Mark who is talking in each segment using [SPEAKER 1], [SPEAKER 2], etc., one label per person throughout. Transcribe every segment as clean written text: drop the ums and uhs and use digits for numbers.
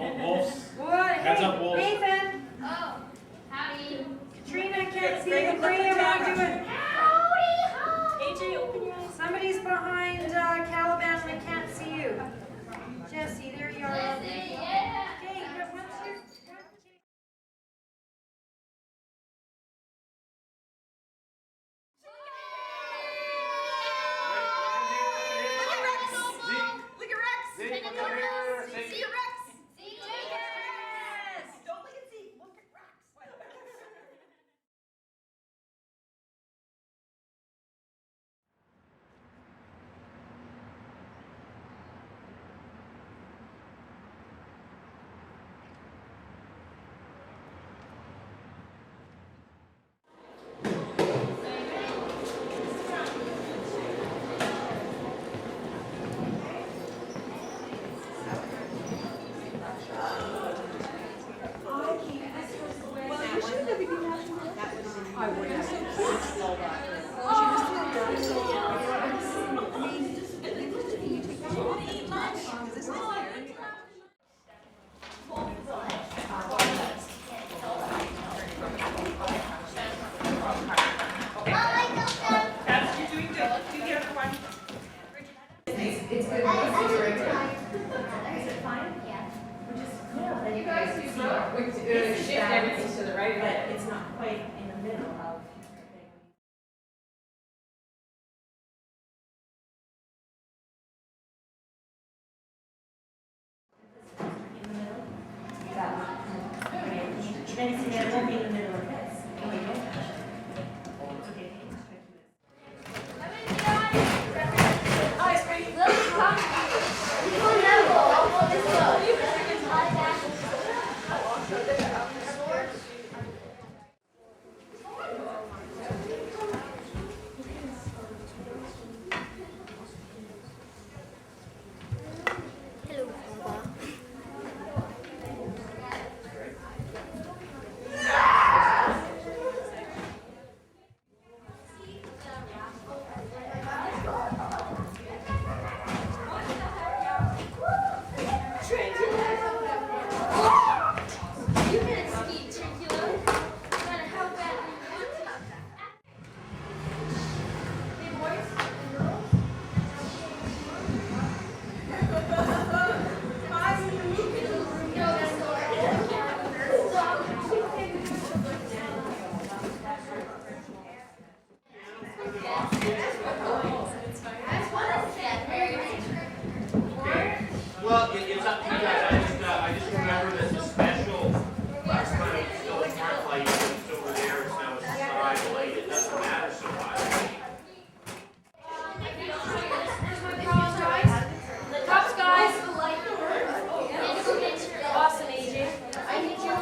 [SPEAKER 1] Heads up, Wolf.
[SPEAKER 2] Nathan.
[SPEAKER 3] Oh, howdy.
[SPEAKER 2] Katrina can't see the frame. I'm doing.
[SPEAKER 3] Howdy.
[SPEAKER 2] AJ, open your eyes. Somebody's behind Caliban and I can't see you. Jesse, there you are.
[SPEAKER 3] Yeah.
[SPEAKER 2] Okay, but once you're.
[SPEAKER 1] Well, it's up to you guys. I just remember that the special last time it was still a front light, it's over there, it's now a side light. It doesn't matter so much.
[SPEAKER 2] The cups, guys. Awesome, AJ. I need you.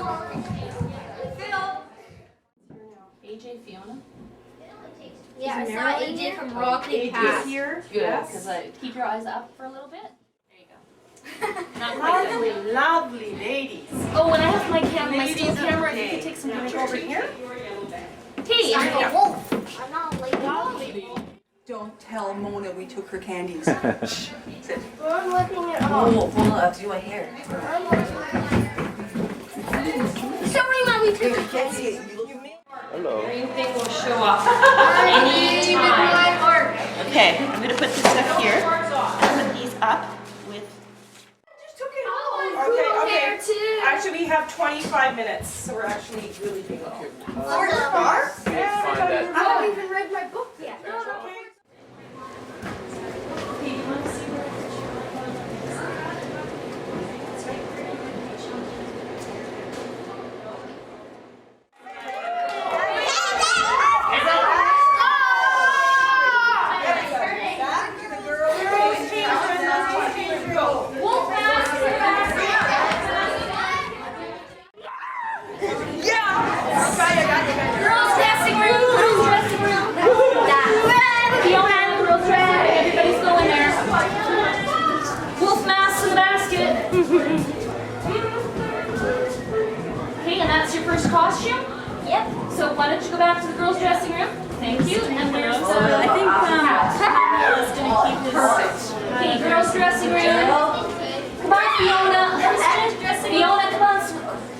[SPEAKER 2] Phil.
[SPEAKER 4] AJ, Fiona?
[SPEAKER 3] Yeah, I saw AJ from Rocky Pass.
[SPEAKER 2] Here.
[SPEAKER 4] Good,
[SPEAKER 2] Yes.
[SPEAKER 4] because I keep your eyes up for a little bit. There you go. Not quite
[SPEAKER 2] Lovely,
[SPEAKER 4] that.
[SPEAKER 2] lovely ladies.
[SPEAKER 4] Oh, when I have my camera, my still
[SPEAKER 2] Ladies of
[SPEAKER 4] camera,
[SPEAKER 2] the
[SPEAKER 4] you can
[SPEAKER 2] day.
[SPEAKER 4] take some
[SPEAKER 2] Come
[SPEAKER 4] pictures.
[SPEAKER 2] over here.
[SPEAKER 4] Hey,
[SPEAKER 3] I'm a wolf. I'm not a lady.
[SPEAKER 5] Don't tell Mona we took her candies.
[SPEAKER 3] I'm looking at all.
[SPEAKER 5] Mona, I'll do my hair.
[SPEAKER 3] Sorry, Mommy.
[SPEAKER 5] Can't see it.
[SPEAKER 4] everything will show up
[SPEAKER 3] I need
[SPEAKER 4] anytime.
[SPEAKER 3] my mark.
[SPEAKER 4] Okay, I'm going to put this up here. Put these up with.
[SPEAKER 2] Just took it
[SPEAKER 3] Oh,
[SPEAKER 2] off.
[SPEAKER 3] cool
[SPEAKER 2] Okay,
[SPEAKER 3] hair
[SPEAKER 2] okay.
[SPEAKER 3] too.
[SPEAKER 2] Actually, we have 25 minutes, so we're actually really big up here.
[SPEAKER 3] Four stars? I haven't even read my book yet. Girls' dressing room. Girls' dressing room. Fiona, girls' drag. Everybody's going there. Wolf mask in the basket. Okay, and that's your first costume? Yep. So why don't you go back to the girls' dressing room? Thank you. And where's the...
[SPEAKER 2] I think Pamela's gonna keep this.
[SPEAKER 3] Perfect. Okay, girls' dressing room. Come on, Fiona. Fiona, come on.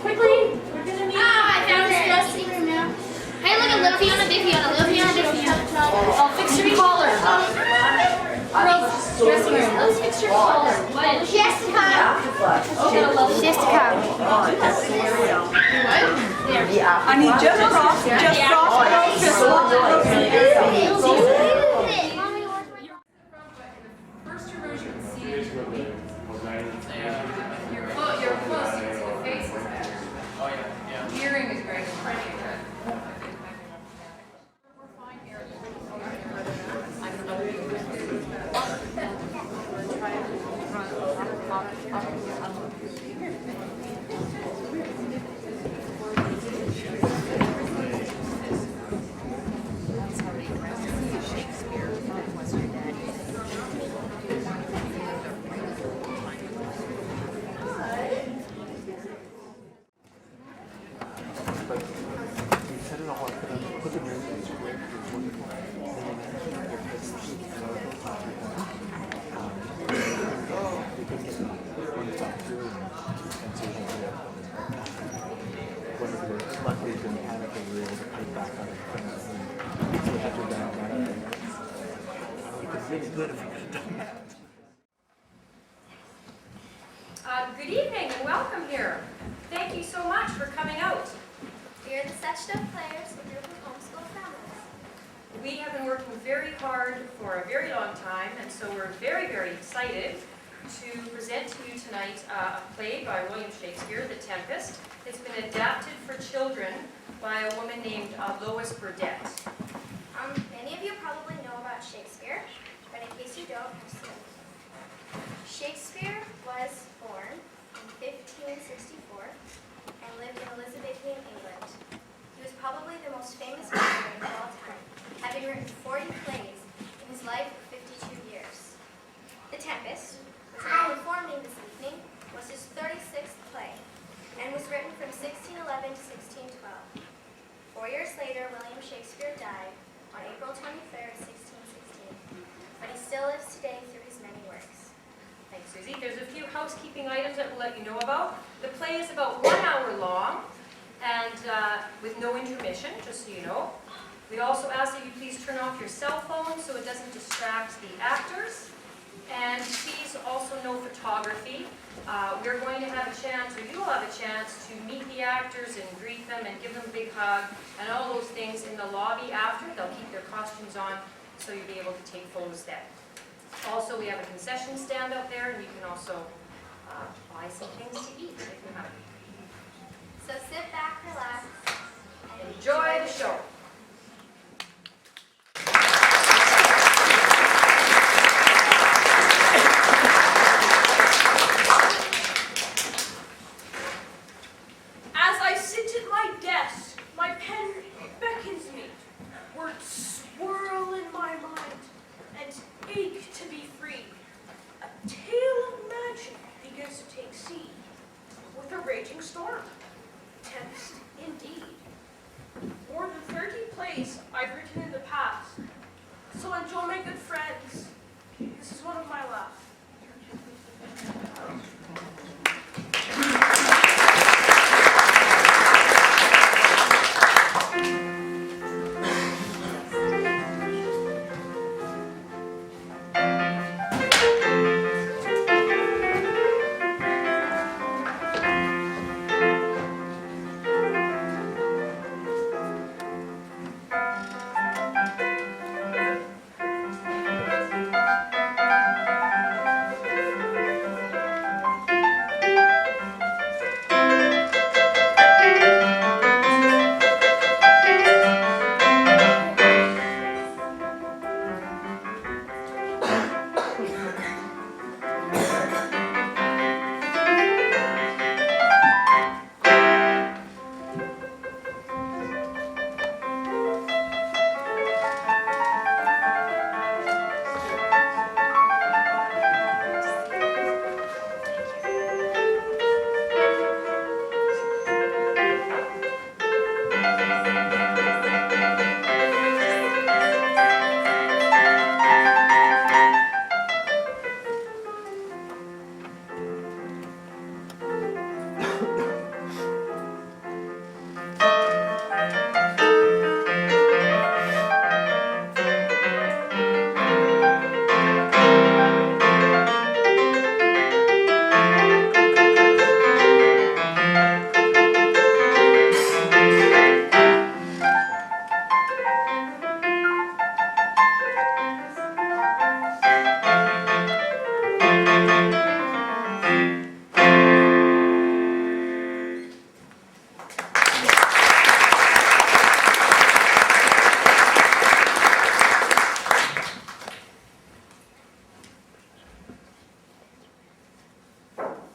[SPEAKER 3] Quickly. We're gonna need...
[SPEAKER 6] I found this dressing room now. Hey, look at little Fiona, big Fiona, little Fiona, big Fiona.
[SPEAKER 3] Oh, fix your collar. Girls' dressing room. Let's fix your collar. What?
[SPEAKER 6] She has to come. She has to come.
[SPEAKER 3] There.
[SPEAKER 5] I need just cross, just cross.
[SPEAKER 3] First immersion, see your close, you can see the faces better. Hearing is great.
[SPEAKER 2] Good evening and welcome here. Thank you so much for coming out.
[SPEAKER 6] We are the Such Stuff Players, a group of homeschool families.
[SPEAKER 2] We have been working very hard for a very long time, and so we're very, very excited to present to you tonight a play by William Shakespeare, The Tempest. It's been adapted for children by a woman named Lois Burdett.
[SPEAKER 6] Many of you probably know about Shakespeare, but in case you don't, Shakespeare was born in 1564 and lived in Elizabethan England. He was probably the most famous playwright of all time, having written 40 plays in his life of 52 years. The Tempest, which I am informing this evening, was his 36th play and was written from 1611 to 1612. 4 years later, William Shakespeare died on April 23rd, 1616, but he still lives today through his many works.
[SPEAKER 2] Thanks, Susie. There's a few housekeeping items that we'll let you know about. The play is about 1 hour long and with no intermission, just so you know. We also ask that you please turn off your cell phone so it doesn't distract the actors. And please also no photography. We're going to have a chance, or you will have a chance, to meet the actors and greet them and give them a big hug and all those things in the lobby after. They'll keep their costumes on so you'll be able to take photos then. Also, we have a concession stand out there, and you can also buy some things to eat if you have.
[SPEAKER 6] So sit back, relax, and
[SPEAKER 2] Enjoy the show.
[SPEAKER 7] As I sit at my desk, my pen beckons me. Words swirl in my mind and ache to be free. A tale of magic begins to take seed with a raging storm. Tempest indeed.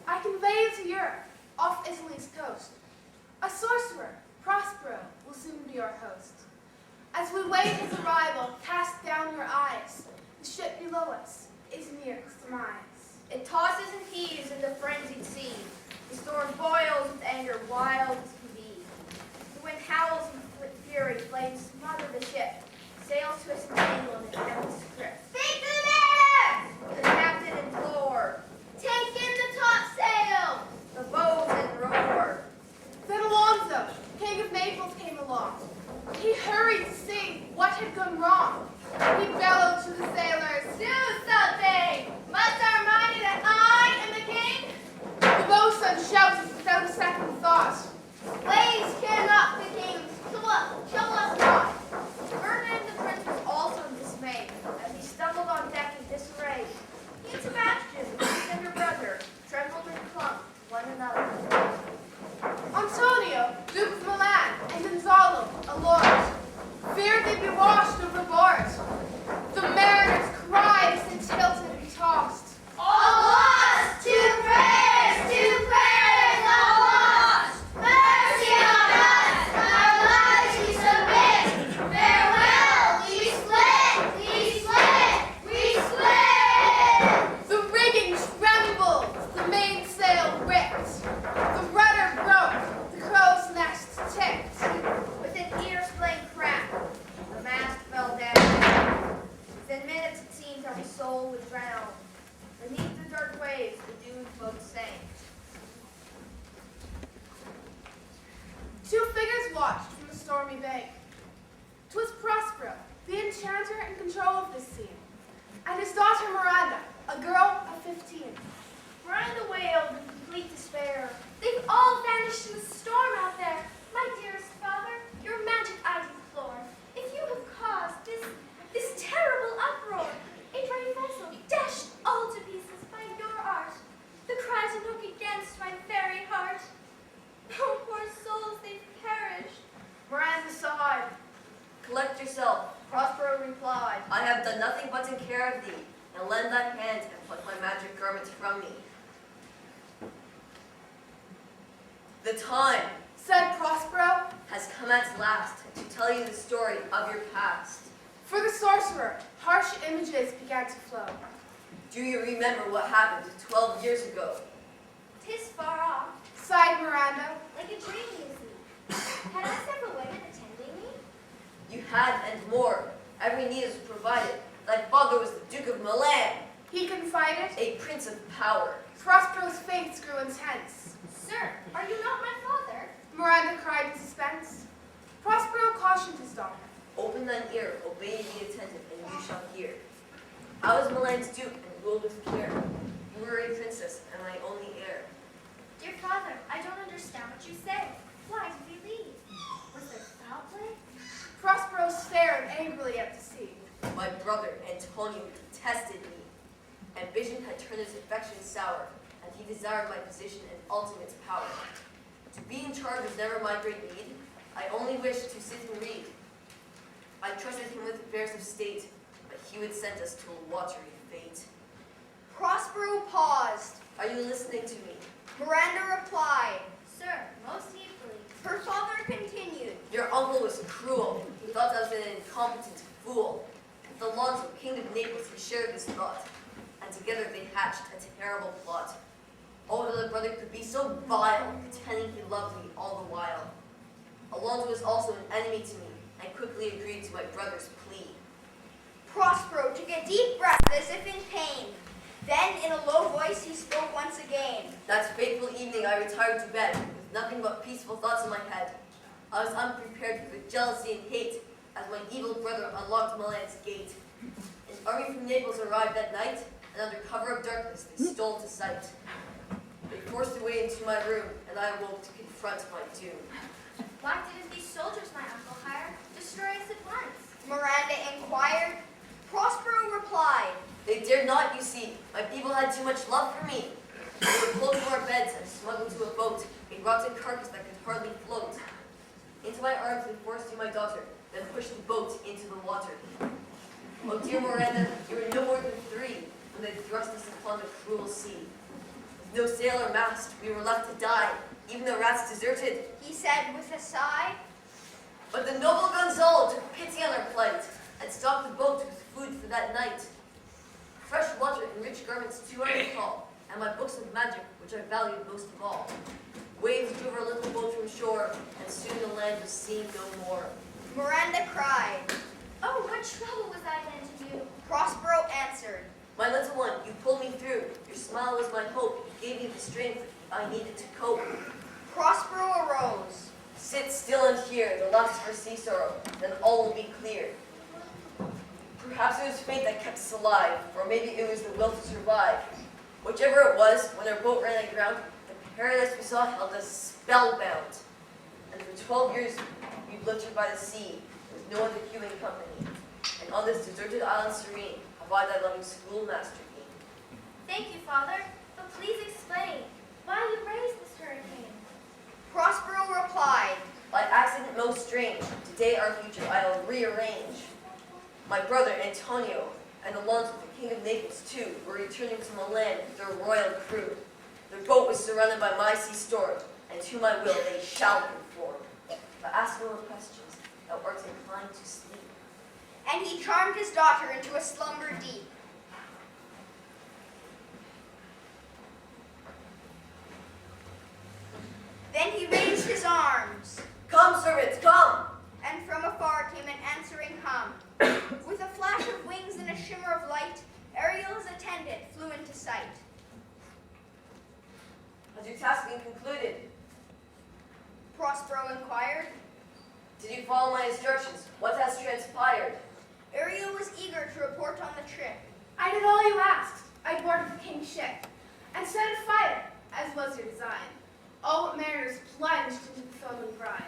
[SPEAKER 8] I convey you to Europe, off Italy's coast. A sorcerer, Prospero, will soon be your host. As we wait his arrival, cast down your eyes. The ship below us is near its demise.
[SPEAKER 6] It tosses and heaves in the frenzied sea. The storm boils with anger, wild as can be. The wind howls with fury, flames smother the ship. Sails twist and tangle in the tempest grip. Speak to the mariners! The captain implored. Take in the topsail! The boatswain roared.
[SPEAKER 8] Then Alonso, king of Naples, came along. He hurried to see what had gone wrong. He bellowed to the sailors,
[SPEAKER 6] Do something! Must our mighty that I am the king?
[SPEAKER 8] the boatswain shouted without a second thought.
[SPEAKER 6] Waves cannot the king. Show us not. Ferdinand the prince was also dismayed as he stumbled on deck in disarray. He and Sebastian, his younger brother, trembled and clung to one another.
[SPEAKER 8] Antonio, Duke of Milan, and Gonzalo, a lord, feared they'd be washed overboard. The mariners cried as they tilted and tossed.
[SPEAKER 6] All lost! Two prayers, all lost! Mercy on us! Our lives we submit! Farewell! We split! We split! We split!
[SPEAKER 8] The rigging trembled, the mainsail ripped. The rudder broke, the crow's nest tipped.
[SPEAKER 6] With an ear-splitting crack, the mast fell down. Within minutes it seemed our soul would drown. Beneath the dark waves, the doomed boat sank.
[SPEAKER 8] Two figures watched from the stormy bank. 'Twas Prospero, the enchanter in control of this scene, and his daughter Miranda, a girl of 15.
[SPEAKER 6] Miranda wailed in complete despair. They've all vanished in the storm out there. My dearest father, your magic I deplore. If you have caused this terrible uproar, a brave vessel dashed all to pieces by your art. The cries awoke against my very heart. Oh, poor souls, they've perished. Miranda sighed.
[SPEAKER 9] Collect yourself.
[SPEAKER 6] Prospero replied.
[SPEAKER 9] I have done nothing but take care of thee. Now lend thy hand and pluck my magic garments from me. The time
[SPEAKER 8] Said Prospero,
[SPEAKER 9] has come at last to tell you the story of your past.
[SPEAKER 8] for the sorcerer, harsh images began to flow.
[SPEAKER 9] Do you remember what happened 12 years ago?
[SPEAKER 6] 'Tis far off,
[SPEAKER 8] Sighed Miranda.
[SPEAKER 6] like a dream you see. Had I several women attending me?
[SPEAKER 9] You had and more. Every need is provided. Thy father was the Duke of Milan,
[SPEAKER 8] He confided.
[SPEAKER 9] a prince of power.
[SPEAKER 8] Prospero's face grew intense.
[SPEAKER 6] Sir, are you not my father?
[SPEAKER 8] Miranda cried in suspense. Prospero cautioned his daughter.
[SPEAKER 9] Open thine ear, obey, be attentive, and you shall hear. I was Milan's duke and ruled with care. You were a princess and my only heir.
[SPEAKER 6] Dear father, I don't understand what you say. Why did we leave? Was there foul play?
[SPEAKER 8] Prospero stared angrily at the sea.
[SPEAKER 9] My brother, Antonio, detested me. Ambition had turned his affection sour, and he desired my position and ultimate power. To be in charge was never my great need. I only wished to sit and read. I trusted him with affairs of state, but he would send us to a watery fate.
[SPEAKER 6] Prospero paused.
[SPEAKER 9] Are you listening to me?
[SPEAKER 6] Miranda replied, Sir, most deeply. Her father continued.
[SPEAKER 9] Your uncle was cruel. He thought I was an incompetent fool. With Alonso, king of Naples, he shared this thought, and together they hatched a terrible plot. Oh, that a brother could be so vile, pretending he loved me all the while. Alonso was also an enemy to me, and quickly agreed to my brother's plea.
[SPEAKER 6] Prospero took a deep breath as if in pain. Then, in a low voice, he spoke once again.
[SPEAKER 9] That fateful evening I retired to bed, with nothing but peaceful thoughts in my head. I was unprepared for the jealousy and hate, as my evil brother unlocked Milan's gate. An army from Naples arrived that night, and under cover of darkness they stole to sight. They forced their way into my room, and I awoke to confront my doom.
[SPEAKER 6] Why didn't these soldiers my uncle hire destroy us at once? Miranda inquired. Prospero replied.
[SPEAKER 9] They dared not, you see. My people had too much love for me. They were pulled from our beds and smuggled to a boat, a rotten carcass that could hardly float. Into my arms they forced you, my daughter, then pushed the boat into the water. Oh, dear Miranda, you were no more than 3 when they thrust us upon the cruel sea. With no sail or mast, we were left to die. Even the rats deserted,
[SPEAKER 6] He said with a sigh.
[SPEAKER 9] but the noble Gonzalo took pity on our plight and stocked the boat with food for that night. Fresh water and rich garments too I recall, and my books of magic, which I valued most of all. Waves drove our little boat from shore, and soon the land was seen no more.
[SPEAKER 6] Miranda cried. Oh, what trouble was I then to you? Prospero answered.
[SPEAKER 9] My little one, you pulled me through. Your smile was my hope. You gave me the strength I needed to cope.
[SPEAKER 6] Prospero arose.
[SPEAKER 9] Sit still and hear the last of our sea sorrow, then all will be clear. Perhaps it was fate that kept us alive, or maybe it was the will to survive. Whichever it was, when our boat ran aground, the paradise we saw held us spellbound. And for 12 years, we blundered by the sea, with no other human company. And on this deserted island serene, have I thy loving schoolmaster been.
[SPEAKER 6] Thank you, Father, but please explain why you raised this hurricane. Prospero replied.
[SPEAKER 9] By accident most strange, today our future I'll rearrange. My brother Antonio and Alonso, the king of Naples too, were returning to Milan with their royal crew. Their boat was surrounded by my sea storm, and to my will they shall conform. But ask no more questions, thou art inclined to sleep.
[SPEAKER 6] And he charmed his daughter into a slumber deep. Then he raised his arms,
[SPEAKER 9] Come, servants, come!
[SPEAKER 6] and from afar came an answering hum. With a flash of wings and a shimmer of light, Ariel's attendant flew into sight.
[SPEAKER 9] Has your task been concluded?
[SPEAKER 6] Prospero inquired.
[SPEAKER 9] Did you follow my instructions? What has transpired?
[SPEAKER 6] Ariel was eager to report on the trip.
[SPEAKER 8] I did all you asked. I boarded the king's ship and set a fire, as was your design. All but mariners plunged into the foaming brine.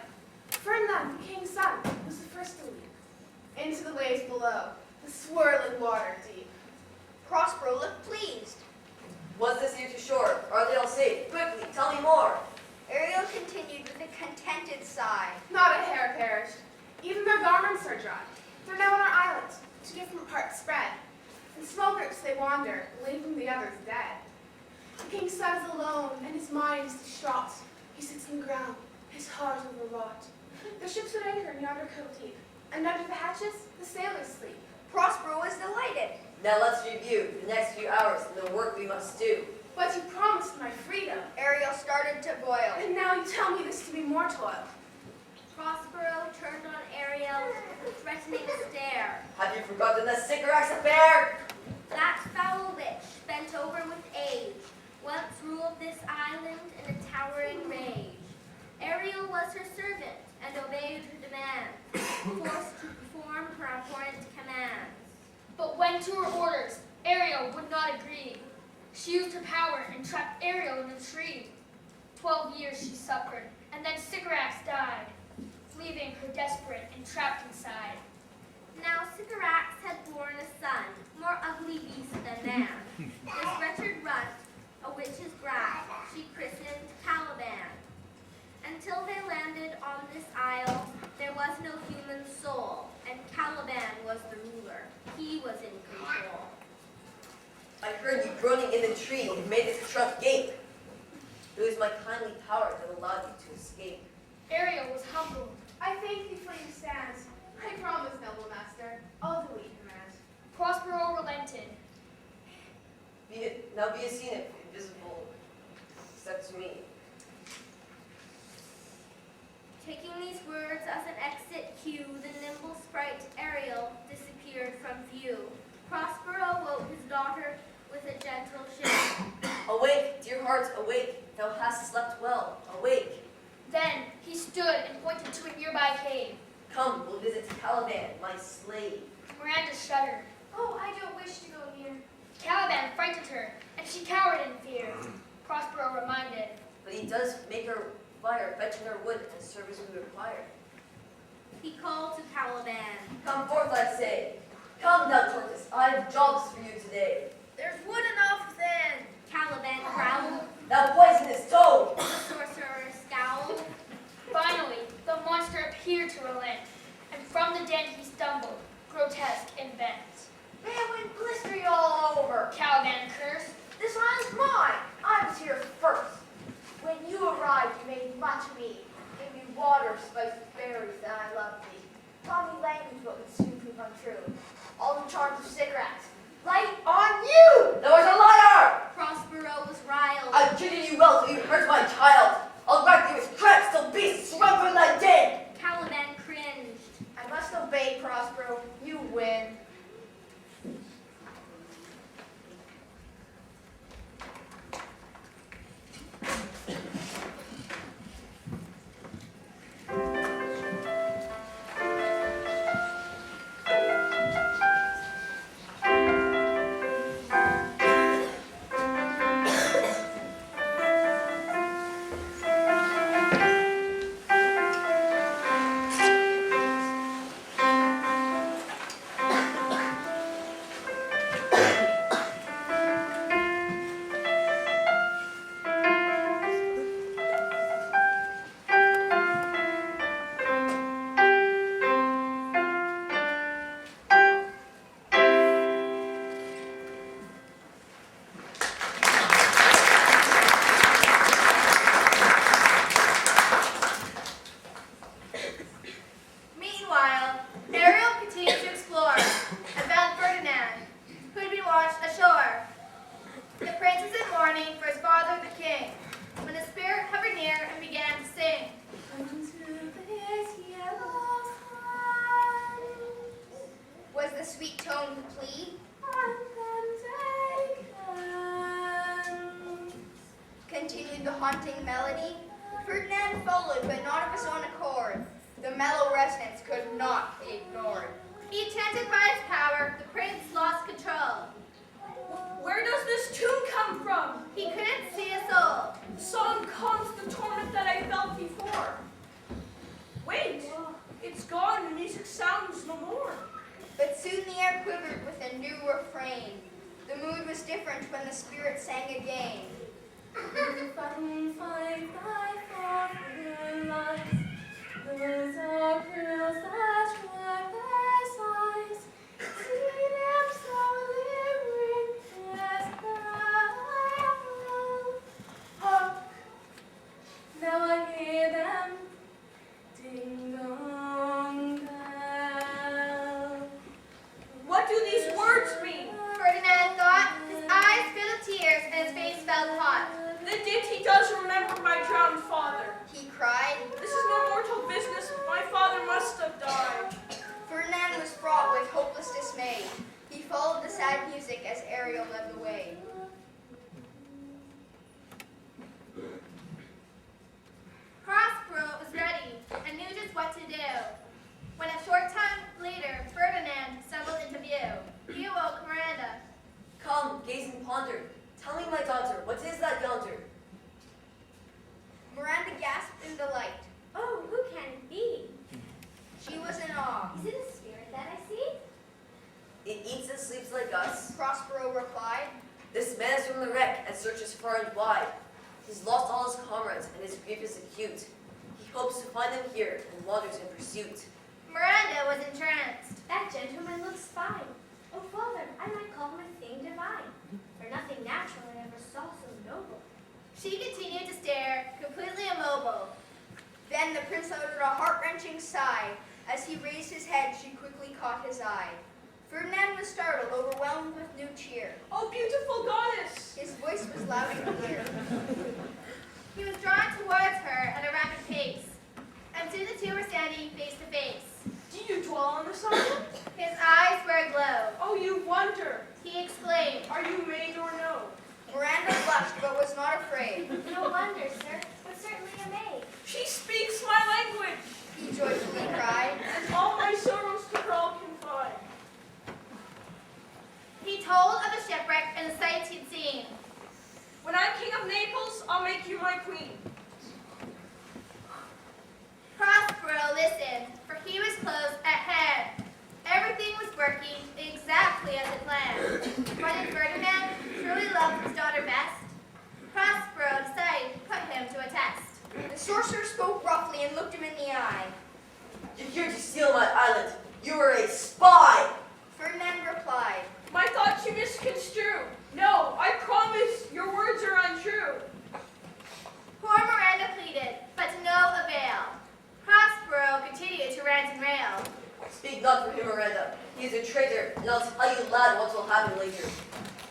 [SPEAKER 8] Ferdinand, the king's son, was the first to leap. Into the waves below, the swirling water deep.
[SPEAKER 6] Prospero looked pleased.
[SPEAKER 9] Was this year to shore? Are they all safe? Quickly, tell me more.
[SPEAKER 6] Ariel continued with a contented sigh.
[SPEAKER 8] Not a hair perished. Even their garments are dry. They're now on our island, to different parts spread. In small groups they wander, leaving the others dead. The king's son is alone, and his mind is distraught. He sits on the ground, his heart overwrought. The ship's at anchor in yonder cove deep, and under the hatches the sailors sleep.
[SPEAKER 6] Prospero was delighted.
[SPEAKER 9] Now let's review the next few hours and the work we must do.
[SPEAKER 8] But you promised my freedom,
[SPEAKER 6] Ariel started to boil.
[SPEAKER 8] and now you tell me this to be more toil.
[SPEAKER 6] Prospero turned on Ariel with a threatening stare.
[SPEAKER 9] Have you forgotten the Sycorax affair?
[SPEAKER 6] That foul witch, bent over with age, once ruled this island in a towering rage. Ariel was her servant and obeyed her demands, forced to perform her abhorrent commands.
[SPEAKER 3] But when to her orders, Ariel would not agree. She used her power and trapped Ariel in a tree. 12 years she suffered, and then Sycorax died, leaving her desperate and trapped inside.
[SPEAKER 6] Now Sycorax had borne a son, more ugly beast than man. This wretched runt, a witch's brat, she christened Caliban. Until they landed on this isle, there was no human soul, and Caliban was the ruler. He was in control.
[SPEAKER 9] I heard you groaning in the tree and made this trunk gape. It was my kindly power that allowed you to escape.
[SPEAKER 3] Ariel was humbled.
[SPEAKER 8] I thank thee for your stand. I promise, noble master, I'll do what you command.
[SPEAKER 3] Prospero relented.
[SPEAKER 9] Now be as seen it, invisible, except to me.
[SPEAKER 6] Taking these words white Ariel disappeared from view, Prospero woke his daughter with a gentle shake.
[SPEAKER 9] Awake, dear heart, awake. Thou hast slept well. Awake.
[SPEAKER 3] Then he stood and pointed to a nearby cave.
[SPEAKER 9] Come, we'll visit Caliban, my slave.
[SPEAKER 3] Miranda shuddered.
[SPEAKER 6] Oh, I don't wish to go near.
[SPEAKER 3] Caliban frightened her, and she cowered in fear. Prospero reminded.
[SPEAKER 9] But he does make her fire, fetching her wood, and service we require.
[SPEAKER 6] He called to Caliban.
[SPEAKER 9] Come forth, I say. Come, thou tortoise, I have jobs for you today.
[SPEAKER 6] There's wood enough within. Caliban growled.
[SPEAKER 9] Thou poisonous toad!
[SPEAKER 6] The sorcerer scowled.
[SPEAKER 3] Finally, the monster appeared to relent, and from the den he stumbled, grotesque in bent.
[SPEAKER 8] May I win blister you all over.
[SPEAKER 3] Caliban cursed.
[SPEAKER 8] This island's mine. I was here first. When you arrived, you made much of me. Gave me water, spiced with berries, and I loved thee. Taught me language, but would soon prove untrue. All in charge of cigarettes. Light on you!
[SPEAKER 9] Thou art a liar!
[SPEAKER 6] Prospero was riled.
[SPEAKER 9] I've treated you well till you hurt my child. I'll rack you with traps till beasts surrender in thy den.
[SPEAKER 6] Caliban cringed.
[SPEAKER 8] I must obey, Prospero. You win.
[SPEAKER 6] Continued the haunting melody. Ferdinand followed, but not of his own accord. The mellow resonance could not be ignored. He tempted by its power, the prince lost control.
[SPEAKER 7] Where does this tune come from?
[SPEAKER 6] He couldn't see a soul.
[SPEAKER 7] The song calms the torment that I felt before. Wait, it's gone, the music sounds no more.
[SPEAKER 6] But soon the air quivered with a new refrain. The mood was different when the spirit sang again. Those are pearls that strike their sighs. See them so glimmering as hark! Now I hear them ding dong bell.
[SPEAKER 7] What do these words mean?
[SPEAKER 6] Ferdinand thought, his eyes filled with tears and his face felt hot.
[SPEAKER 7] The ditty does remember my drowned father.
[SPEAKER 6] He cried.
[SPEAKER 7] This is no mortal business. My father must have died.
[SPEAKER 6] Ferdinand was fraught with hopeless dismay. He followed the sad music as Ariel led the way. Prospero was ready and knew just what to do. When a short time later, Ferdinand stumbled into view. He awoke Miranda.
[SPEAKER 9] Come, gaze and ponder. Tell me, my daughter, what is that yonder?
[SPEAKER 6] Miranda gasped in delight. Oh, who can it be? She was in awe. Is it a spirit that I see?
[SPEAKER 9] It eats and sleeps like us.
[SPEAKER 6] Prospero replied.
[SPEAKER 9] This man is from the wreck and searches far and wide. He's lost all his comrades and his grief is acute. He hopes to find them here and wanders in pursuit.
[SPEAKER 6] Miranda was entranced. That gentleman looks fine. Oh, father, I might call him a thing divine, for nothing natural I ever saw so noble. She continued to stare, completely immobile. Then the prince uttered a heart-wrenching sigh. As he raised his head, she quickly caught his eye. Ferdinand was startled, overwhelmed with new cheer.
[SPEAKER 7] Oh, beautiful goddess!
[SPEAKER 6] His voice was loud and clear. He was drawn towards her at a rapid pace, and soon the two were standing face to face.
[SPEAKER 7] Do you dwell on this island?
[SPEAKER 3] exclaimed.
[SPEAKER 7] Are you maid or no?
[SPEAKER 6] Miranda blushed, but was not afraid.
[SPEAKER 3] No wonder, sir, but certainly a maid.
[SPEAKER 7] She speaks my language,
[SPEAKER 6] He joyfully cried.
[SPEAKER 7] and all my sorrows to her I'll confide.
[SPEAKER 3] He told of the shipwreck and the sights he'd seen.
[SPEAKER 7] When I'm king of Naples, I'll make you my queen.
[SPEAKER 3] Prospero listened, for he was close at hand. Everything was working exactly as it planned. When Ferdinand truly loved his daughter best, Prospero decided to put him to a test.
[SPEAKER 6] The sorcerer spoke roughly and looked him in the eye.
[SPEAKER 9] You're here to steal my island. You are a spy.
[SPEAKER 6] Ferdinand replied,
[SPEAKER 7] My thoughts you misconstrue. No, I promise your words are untrue.
[SPEAKER 3] Poor Miranda pleaded, but to no avail. Prospero continued to rant and rail.
[SPEAKER 9] Speak not for him, Miranda. He is a traitor, and I'll tell you, lad, what will happen later.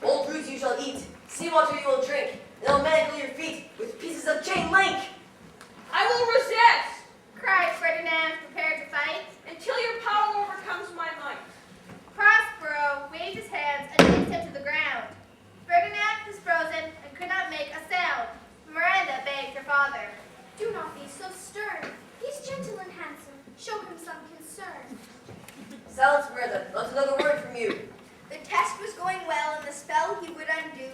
[SPEAKER 9] Old roots you shall eat, sea water you will drink, and I'll manacle your feet with pieces of chain link.
[SPEAKER 7] I will resist
[SPEAKER 3] Cried Ferdinand, prepared to fight.
[SPEAKER 7] until your power overcomes my might.
[SPEAKER 3] Prospero waved his hands and pinned him to the ground. Ferdinand was frozen and could not make a sound. Miranda begged her father.
[SPEAKER 8] Do not be so stern. He's gentle and handsome. Show him some concern.
[SPEAKER 9] Silence, Miranda. Not another word from you.
[SPEAKER 6] the test was going well and the spell he would undo.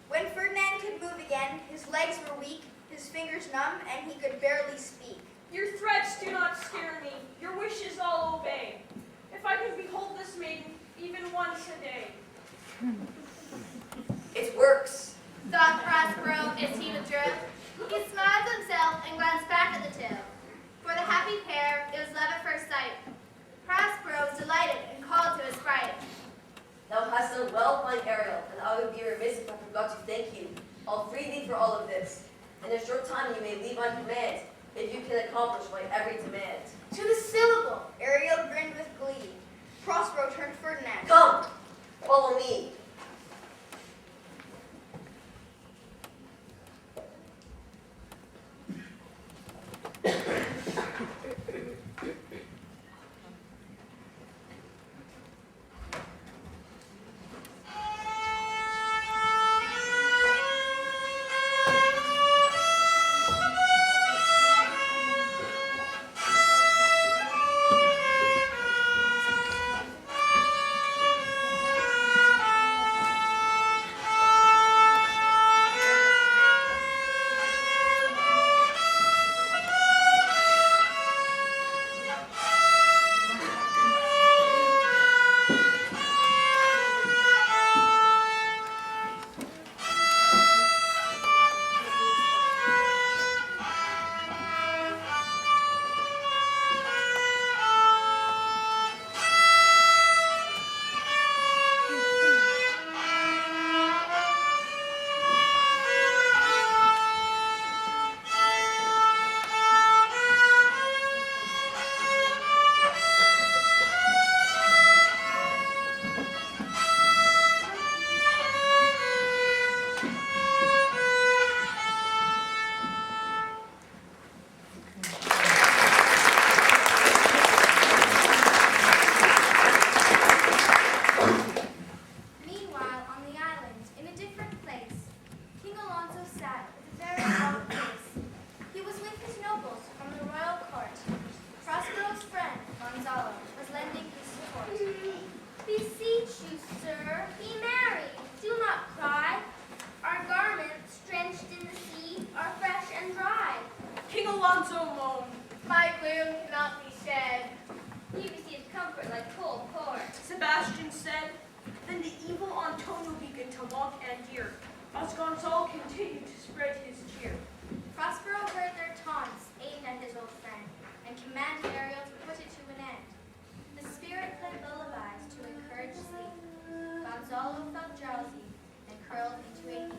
[SPEAKER 6] When Ferdinand could move again, his legs were weak, his fingers numb, and he could barely speak.
[SPEAKER 7] Your threats do not scare me. Your wishes I'll obey. If I can behold this maiden even once a day.
[SPEAKER 9] It works.
[SPEAKER 3] Thought Prospero as he withdrew. He smiled to himself and glanced back at the two. For the happy pair, it was love at first sight. Prospero was delighted and called to his sprite.
[SPEAKER 9] Thou hast done well, mine Ariel, and I would be remiss if I forgot to thank you. I'll free thee for all of this. In a short time you may leave my command, if you can accomplish my every demand.
[SPEAKER 6] To the syllable, Ariel grinned with glee. Prospero turned to Ferdinand.
[SPEAKER 9] Come, follow me.
[SPEAKER 8] Meanwhile, on the island, in a different place, King Alonso sat with a very long face. He was with his nobles from the royal court. Prospero's friend, Gonzalo, was lending his support. Beseech you, sir, be merry, do not cry. Our garments, drenched in the sea, are fresh and dry.
[SPEAKER 7] King Alonso moaned.
[SPEAKER 3] My gloom cannot be shed. He received comfort like cold corn.
[SPEAKER 7] Sebastian said, then the evil Antonio began to mock and jeer, as Gonzalo continued to spread his cheer.
[SPEAKER 8] Prospero heard their taunts aimed at his old friend, and commanded Ariel to put it to an end. The spirit played lullabies to encourage sleep. Gonzalo felt drowsy and curled into a heap.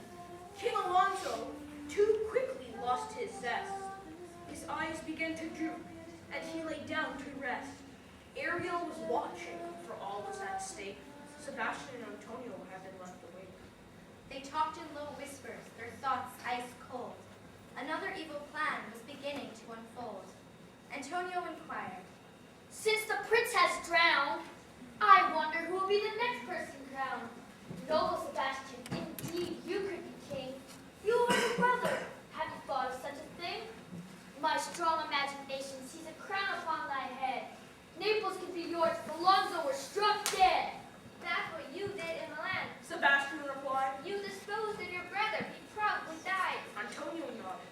[SPEAKER 7] King Alonso too quickly lost his zest. His eyes began to droop, and he lay down to rest. Ariel was watching, for all was at stake. Sebastian and Antonio had been left awake.
[SPEAKER 8] They talked in low whispers, their thoughts ice cold. Another evil plan was beginning to unfold. Antonio inquired,
[SPEAKER 3] Since the prince has drowned, I wonder who will be the next person crowned. Nobody yours, Alonso was struck dead.
[SPEAKER 6] That's what you did in Milan.
[SPEAKER 7] Sebastian replied.
[SPEAKER 6] You disposed of your brother. He probably died.
[SPEAKER 7] Antonio nodded.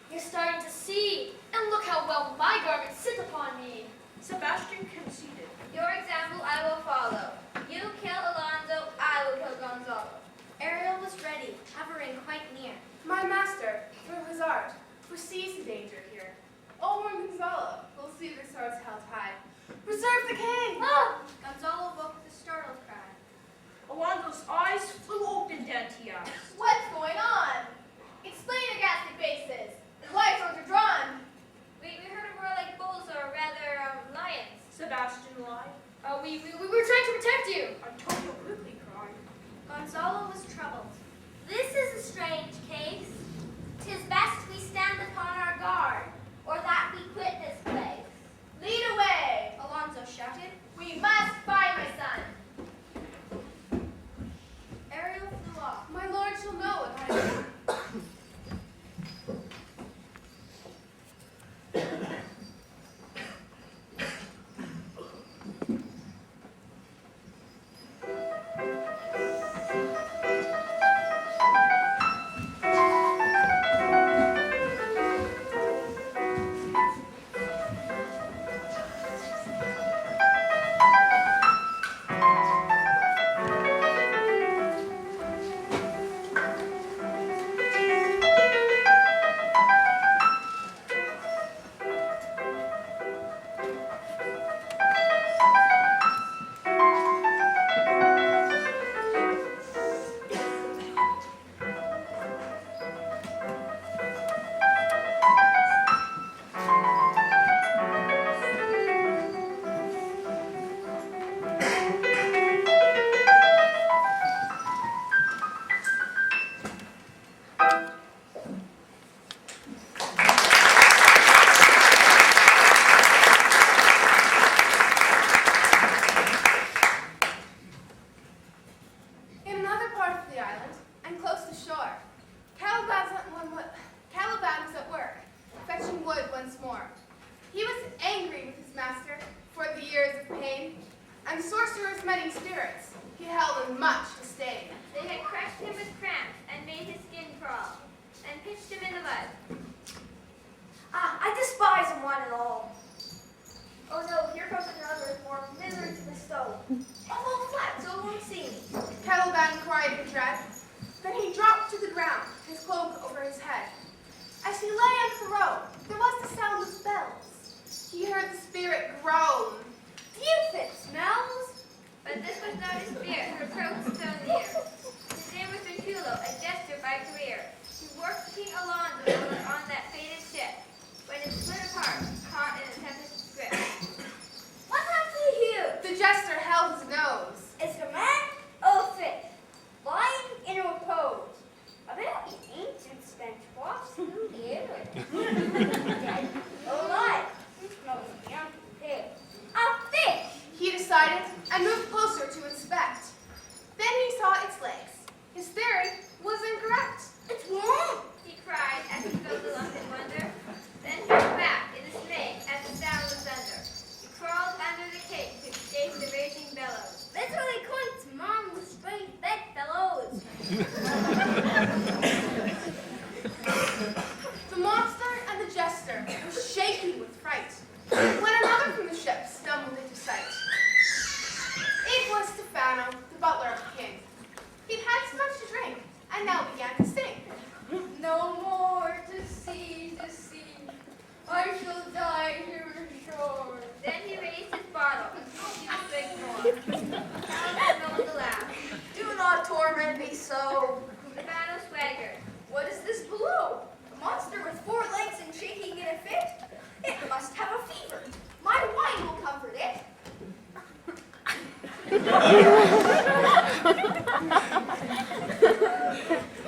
[SPEAKER 3] You're starting to see, and look how well my garments sit upon me.
[SPEAKER 7] Sebastian conceded.
[SPEAKER 6] Your example I will follow. You kill Alonso, I will kill Gonzalo. Ariel was ready, hovering quite near.
[SPEAKER 8] My master, through his art, foresees the danger here. Old one Gonzalo will see the swords held high. Preserve the king!
[SPEAKER 6] Ah! Gonzalo woke with a startled cry.
[SPEAKER 7] Alonso's eyes flew open and he asked.
[SPEAKER 8] What's going on? Explain your ghastly faces. Why swords are drawn?
[SPEAKER 6] We heard a roar like bulls or rather lions.
[SPEAKER 7] Sebastian lied.
[SPEAKER 3] We were trying to protect you.
[SPEAKER 7] Antonio quickly cried.
[SPEAKER 6] Gonzalo was troubled. This is a strange case. 'Tis best we stand upon our guard, or that we quit this place.
[SPEAKER 8] Lead away!
[SPEAKER 6] Alonso shouted.
[SPEAKER 8] We must find my son.
[SPEAKER 6] Ariel flew off.
[SPEAKER 8] My lord shall know what I do.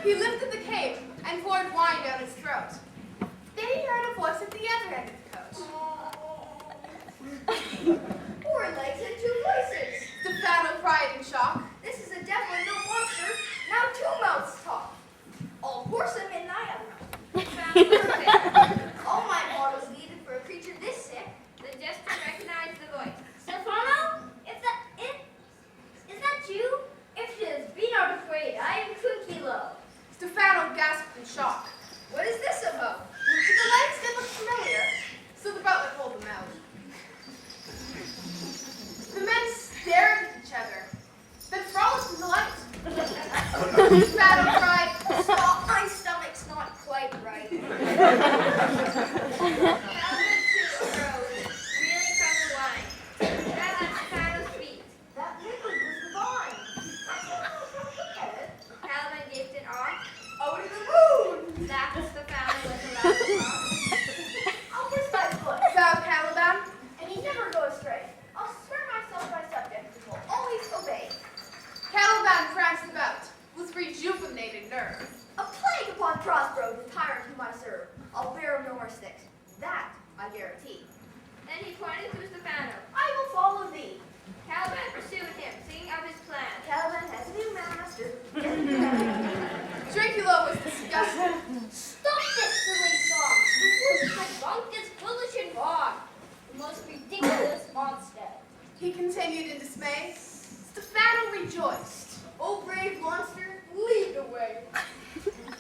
[SPEAKER 8] He lifted the cape and poured wine down his throat. Then he heard a voice at the other end of the coach.
[SPEAKER 6] 4 legs and 2 voices.
[SPEAKER 8] Stefano cried in shock.
[SPEAKER 6] This is a devil and no monster. Now 2 mouths talk. All horse and midnight. All my mortals needed for a creature this sick. The jester recognized the voice. Stefano?
[SPEAKER 8] he continued in dismay. Stefano rejoiced. "O brave monster, lead the way."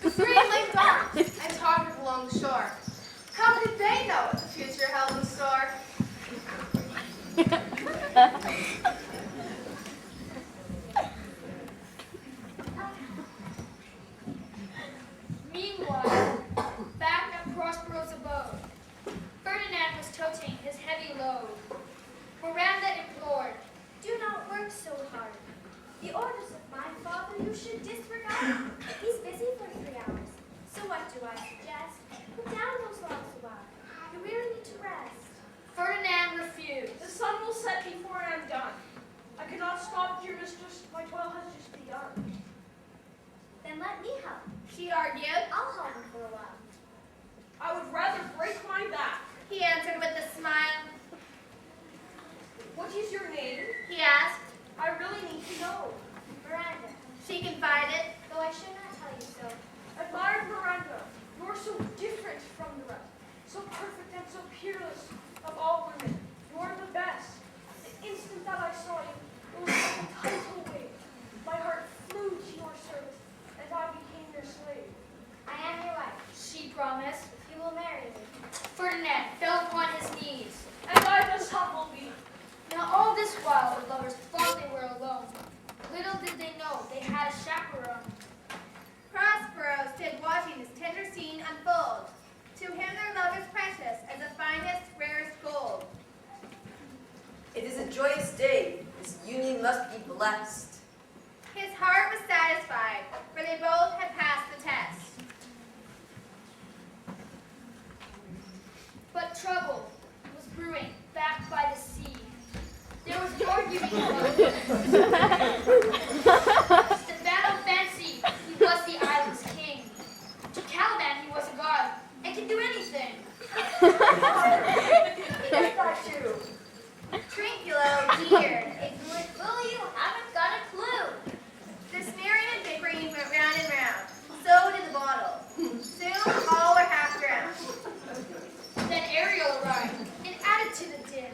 [SPEAKER 8] The three linked arms and tottered along the shore. How did they know what the future held in store?
[SPEAKER 3] Meanwhile, back at Prospero's abode, Ferdinand was toting his heavy load. Miranda implored,
[SPEAKER 6] Do not work so hard. The orders of my father you should disregard. He's busy for 3 hours. So what do I suggest? Put down those logs a while. You really need to rest.
[SPEAKER 3] Ferdinand refused.
[SPEAKER 7] The sun will set before I am done. I cannot stop, dear mistress. My toil has just begun.
[SPEAKER 6] Then let me help.
[SPEAKER 8] She argued.
[SPEAKER 6] I'll help him for a while.
[SPEAKER 7] I would rather break my back.
[SPEAKER 8] He answered with a smile.
[SPEAKER 7] What is your name?
[SPEAKER 8] He asked.
[SPEAKER 7] I really need to know.
[SPEAKER 6] Miranda,
[SPEAKER 8] She confided.
[SPEAKER 6] though I should not tell you so.
[SPEAKER 7] Admired Miranda, you are so different from the rest. So perfect and so peerless of all women. You are the best. The instant that I saw you, it was like a tidal wave. My heart flew to your service, and I became your slave.
[SPEAKER 6] I am your wife.
[SPEAKER 3] She promised.
[SPEAKER 6] You will marry me.
[SPEAKER 3] Ferdinand fell upon his knees.
[SPEAKER 7] And I thus humble be.
[SPEAKER 3] Now all this while the lovers thought they were alone. Little did they know they had a chaperone.
[SPEAKER 8] Prospero stood watching this tender scene unfold. To him their love is precious as the finest, rarest gold.
[SPEAKER 9] It is a joyous day. This union must be blessed.
[SPEAKER 8] His heart was satisfied, for they both had passed the test.
[SPEAKER 3] But trouble was brewing back by the sea. There was an argument going. Stefano fancied he was the island's king. To Caliban he was a god and could do anything.
[SPEAKER 8] That's not true. Trinculo jeered. Ignorant fool, you haven't got a clue. The sneering and bickering went round and round. So did the bottle. Soon all were half drowned.
[SPEAKER 3] Then Ariel arrived and added to the din.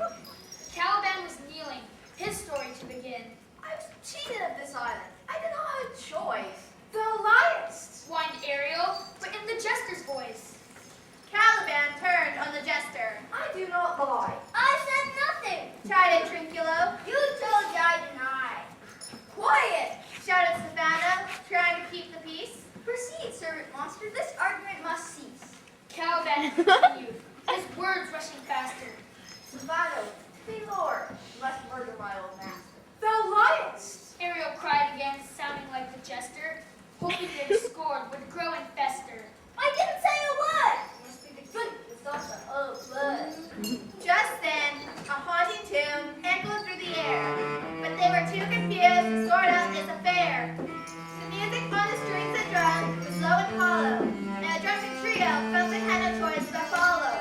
[SPEAKER 3] Caliban was kneeling, his story to begin.
[SPEAKER 8] I was cheated of this island. I did not have a choice. Thou liest.
[SPEAKER 3] Whined Ariel, but in the jester's voice.
[SPEAKER 8] Caliban turned on the jester.
[SPEAKER 6] I do not lie.
[SPEAKER 8] I said nothing, chided Trinculo. You told me I deny. Quiet, shouted Stefano, trying to keep the peace. Proceed, servant monster. This argument must cease.
[SPEAKER 3] Caliban continued, his words rushing faster.
[SPEAKER 8] Stefano, be Lord, you must murder my old master. Thou liest.
[SPEAKER 3] Ariel cried again, sounding like the jester, hoping that discord would grow and fester.
[SPEAKER 8] I didn't say a word.
[SPEAKER 6] You speak the truth. It's not the old blood.
[SPEAKER 8] Just then, a haunting tune echoed through the air, but they were too confused to sort out this affair. The music on the strings and drums was low and hollow, and a drunken trio felt they had no choice but follow.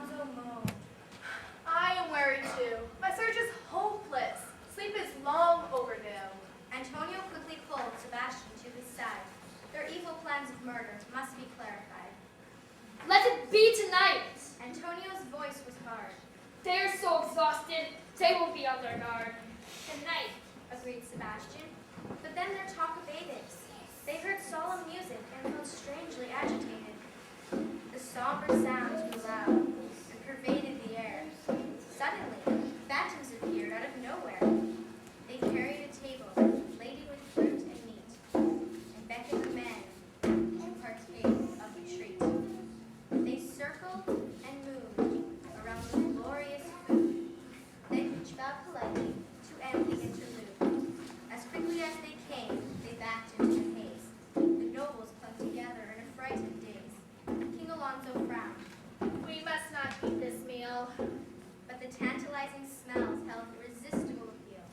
[SPEAKER 6] Alonzo moaned.
[SPEAKER 8] I am weary too. My search is hopeless. Sleep is long overdue.
[SPEAKER 6] Antonio quickly pulled Sebastian to his side. Their evil plans of murder must be clarified.
[SPEAKER 3] Let it be tonight.
[SPEAKER 6] Antonio's voice was hard.
[SPEAKER 3] They are so exhausted, they will be on their guard.
[SPEAKER 6] Tonight, agreed Sebastian. But then their talk abated. They heard solemn music and felt strangely agitated. The somber sounds grew loud and pervaded the air. Suddenly, phantoms appeared out of nowhere. They carried a table laden with fruit and meat, and beckoned the men to partake of the treat. They circled and moved around the glorious food, then each bowed politely to end the interlude. As quickly as they came, they backed into the haze. The nobles clung together in a frightened daze. King Alonzo frowned,
[SPEAKER 8] We must not eat this meal.
[SPEAKER 6] but the tantalizing smells held irresistible appeal.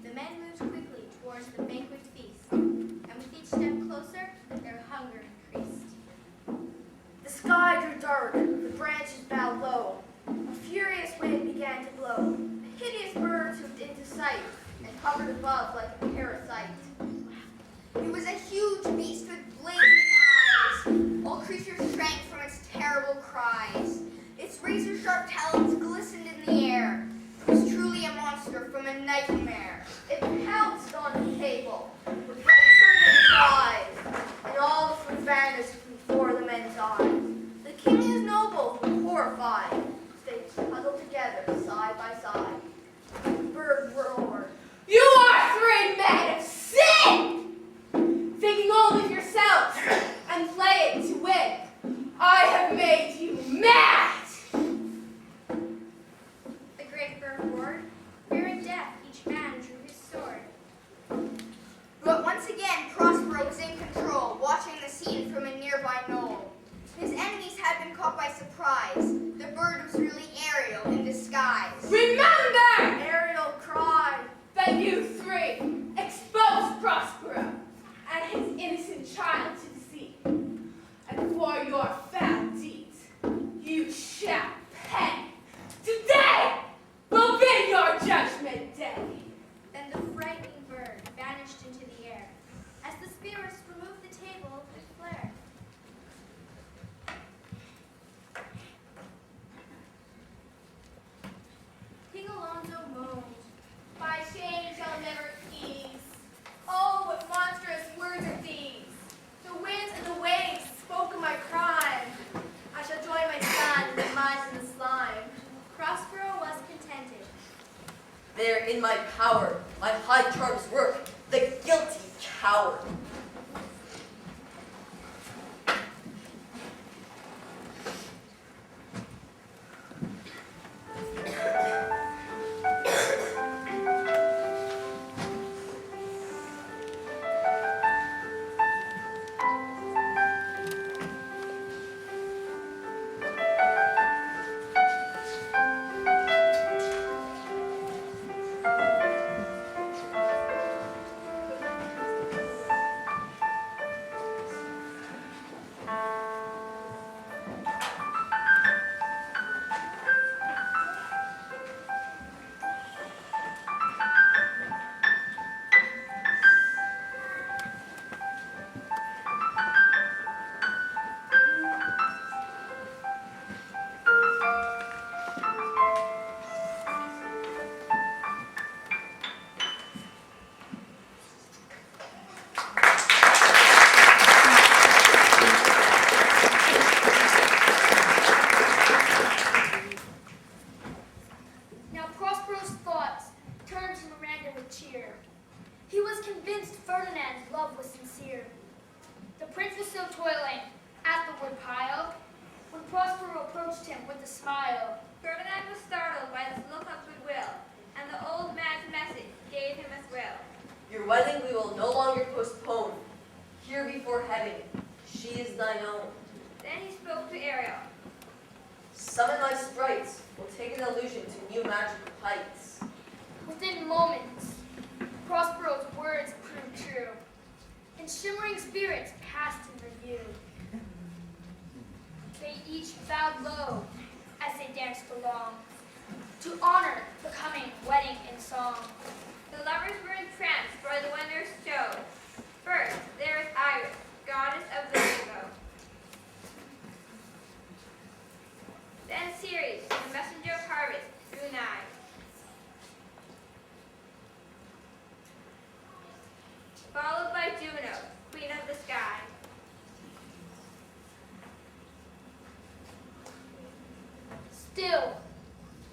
[SPEAKER 6] The men moved quickly towards the banquet feast, and with each step closer, their hunger increased.
[SPEAKER 8] The sky grew dark, the branches bowed low. A furious wind began to blow. A hideous bird swooped into sight and hovered above like a parasite.
[SPEAKER 10] It was a huge beast with blazing eyes. All creatures shrank from its terrible cries. Its razor-sharp talons glistened in the air. It was truly a monster from a nightmare.
[SPEAKER 8] It pounced on the table with red-curtained cries, and all the food vanished before the men's eyes. The king and his nobles were horrified. They huddled together side by side. The bird roared, "You are three men of sin! Thinking only of yourselves and playing to win. I have made you mad!"
[SPEAKER 6] The great bird roared. Fearing death, each man drew his sword.
[SPEAKER 10] But once again, Prospero was in control, watching the scene from a nearby knoll. His enemies had been caught by surprise. The bird was really Ariel in disguise.
[SPEAKER 8] "Remember!" Ariel cried, "that you three exposed Prospero and his innocent child to deceit. And for your foul deeds, you shall pay. Today will be your judgment day."
[SPEAKER 6] Then the frightening bird vanished into the air. As the spirits removed the table, it flared. King Alonzo moaned.
[SPEAKER 8] "My shame shall never ease. Oh, what monstrous words are these! The winds and the waves spoke of my crime. I shall join my son in the mines and the slime."
[SPEAKER 6] Prospero was contented.
[SPEAKER 9] They're in my power. My high charms work. The guilty coward.
[SPEAKER 3] Now Prospero's thoughts turned to Miranda with cheer. He was convinced Ferdinand's love was sincere. The prince was still toiling at the wood pile when Prospero approached him with a smile.
[SPEAKER 11] Ferdinand was startled by this look of goodwill, and the old man's message gave him a thrill.
[SPEAKER 9] Your wedding we will no longer postpone. Here before heaven, she is thine own.
[SPEAKER 11] Then he spoke to Ariel.
[SPEAKER 9] Summon thy sprites. We'll take an illusion to new magical heights.
[SPEAKER 3] Within moments, Prospero's words proved true, and shimmering spirits passed in review. They each bowed low as they long, to honor the coming wedding in song.
[SPEAKER 11] The lovers were entranced by the winter's show. First, there is Iris, goddess of the rainbow. Then Ceres, the messenger of harvest, drew nigh. Followed by Juno, queen of the sky.
[SPEAKER 3] Still,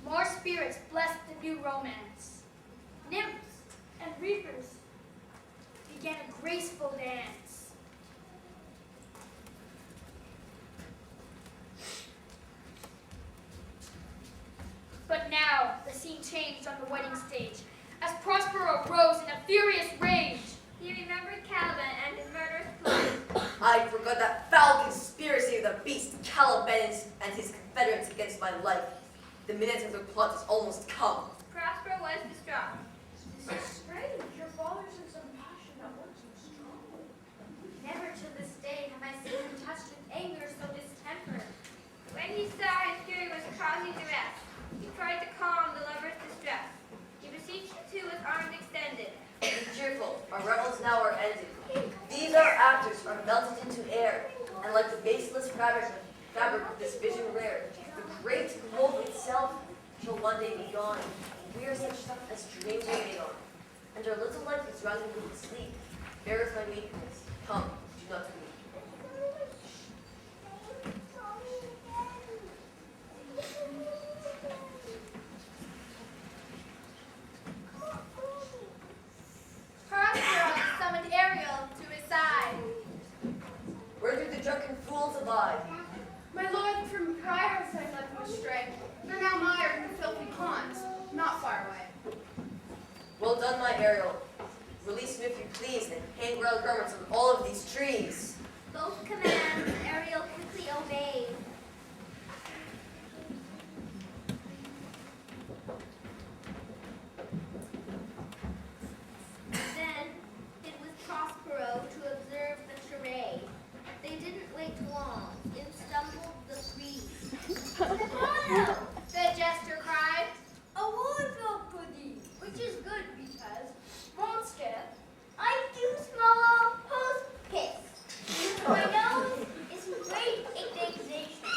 [SPEAKER 3] more spirits blessed the new romance. Nymphs and reapers began a graceful dance. But now the scene changed on the wedding stage as Prospero rose in a furious rage.
[SPEAKER 11] He remembered Caliban and his murderous plot.
[SPEAKER 9] I forgot that foul conspiracy of the beast Caliban and his confederates against my life. The minute of their plot has almost come.
[SPEAKER 11] Prospero was distraught.
[SPEAKER 7] This is strange. Your father said some passion that works so strongly.
[SPEAKER 6] Never till this day have I seen him touched with anger so distempered.
[SPEAKER 11] When he saw his fury was causing duress, he tried to calm the lover's distress. He beseeched him too with arms extended.
[SPEAKER 9] Be cheerful, our revels now are ended. These our actors are melted into air, and like the baseless fabric of this vision rare, the great globe itself shall one day be gone. We are such stuff as dreams are made on, and our little life is rounded with sleep. Bear with my weakness. Come, do not weep.
[SPEAKER 8] Prospero summoned Ariel to his side.
[SPEAKER 9] Where do the drunken fools abide?
[SPEAKER 8] My lord, from prior I led them astray. They're now mired in filthy ponds, not far away.
[SPEAKER 9] Well done, my Ariel. Release me if you please, and hang royal garments on all of these trees.
[SPEAKER 6] Both commands Ariel quickly obeyed. Then it was Prospero to observe the charade. They didn't wait long. In stumbled the three.
[SPEAKER 3] Stefano! The jester cried. A wardrobe for thee, which is good because, monster, I do small post piss. My nose is in great indignation.